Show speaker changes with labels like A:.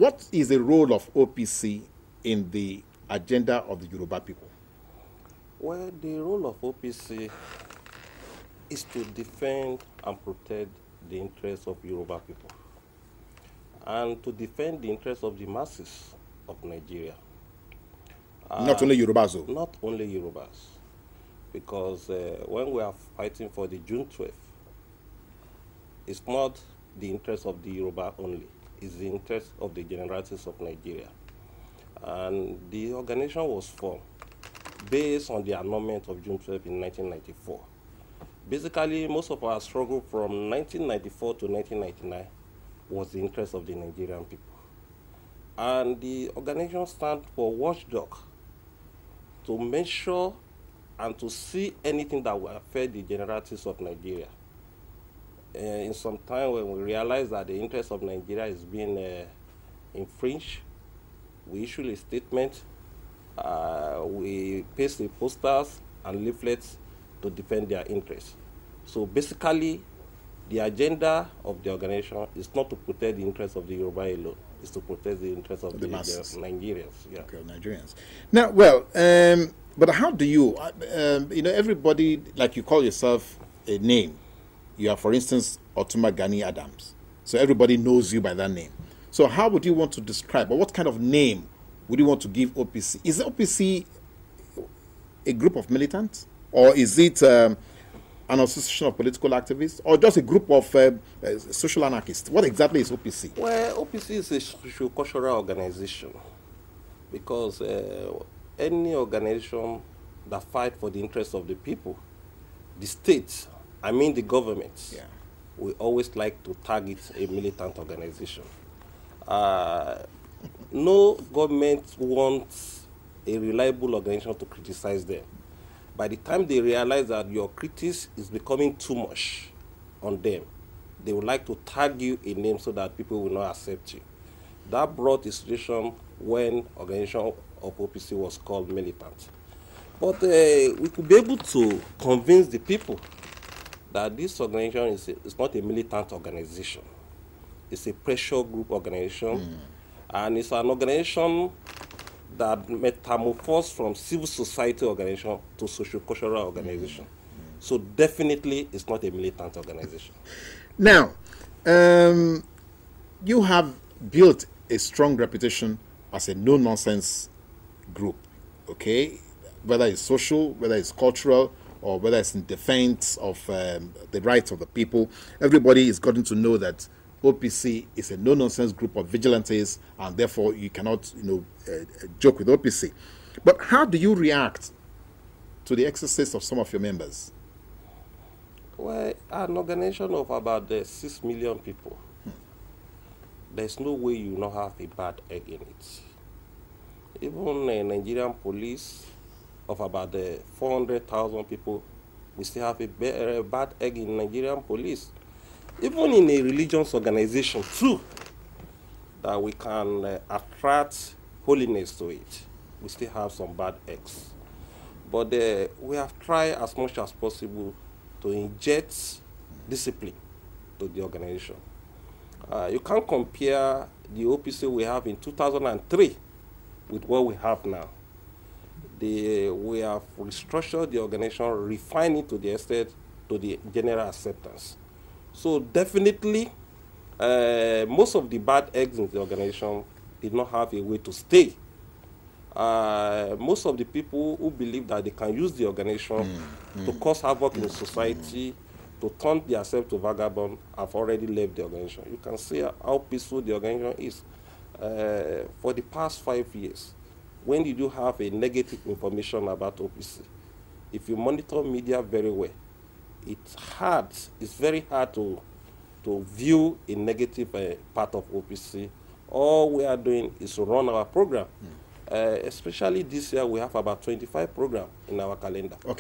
A: what is the role of OPC in the agenda of the Yoruba people?
B: Well, the role of OPC is to defend and protect the interests of Yoruba people and to defend the interests of the masses of Nigeria.
A: Not only Yorubas, though.
B: Not only Yorubas, because when we are fighting for the June 12th, it's not the interest of the Yoruba only, it's the interest of the generalities of Nigeria. And the organization was formed based on the annulment of June 12 in 1994. Basically, most of our struggle from 1994 to 1999 was the interest of the Nigerian people. And the organization stands for watchdog, to measure and to see anything that will affect the generalities of Nigeria. In some time when we realize that the interest of Nigeria is being infringed, we issue a statement, we paste the posters and leaflets to defend their interests. So basically, the agenda of the organization is not to protect the interests of the Yoruba alone, it's to protect the interests of the Nigerians. Yeah.
A: Okay, Nigerians. Now, well, but how do you, everybody, like you call yourself a name. You are, for instance, Otunba Gani Adams. So everybody knows you by that name. So how would you want to describe, or what kind of name would you want to give OPC? Is OPC a group of militants? Or is it an association of political activists? Or just a group of social anarchists? What exactly is OPC?
B: Well, OPC is a socio-cultural organization, because any organization that fights for the interests of the people, the state, the government, we always like to target a militant organization. No government wants a reliable organization to criticize them. By the time they realize that your criticism is becoming too much on them, they would like to tag you a name so that people will not accept you. That brought a situation when organization of OPC was called militant. But we could be able to convince the people that this organization is not a militant organization. It's a pressure group organization, and it's an organization that metamorphosed from civil society organization to socio-cultural organization. So definitely it's not a militant organization.
A: Now, you have built a strong reputation as a no-nonsense group, okay? Whether it's social, whether it's cultural, or whether it's in defense of the rights of the people, everybody is gotten to know that OPC is a no-nonsense group of vigilantes, and therefore you cannot, joke with OPC. But how do you react to the excesses of some of your members?
B: Well, an organization of about 6 million people, there's no way you not have a bad egg in it. Even a Nigerian police of about 400,000 people, we still have a bad egg in Nigerian police. Even in a religious organization too, that we can attract holiness to it, we still have some bad eggs. But we have tried as much as possible to inject discipline to the organization. You can't compare the OPC we have in 2003 with what we have now. We have restructured the organization, refined it to the extent to the general acceptance. So definitely, most of the bad eggs in the organization did not have a way to stay. Most of the people who believe that they can use the organization to cause havoc in society, to turn themselves to vagabond, have already left the organization. You can see how peaceful the organization is. For the past 5 years, when did you have a negative information about OPC? If you monitor media very well, it's very hard to view a negative part of OPC. All we are doing is to run our program. Especially this year, we have about 25 programs in our calendar.
A: Okay.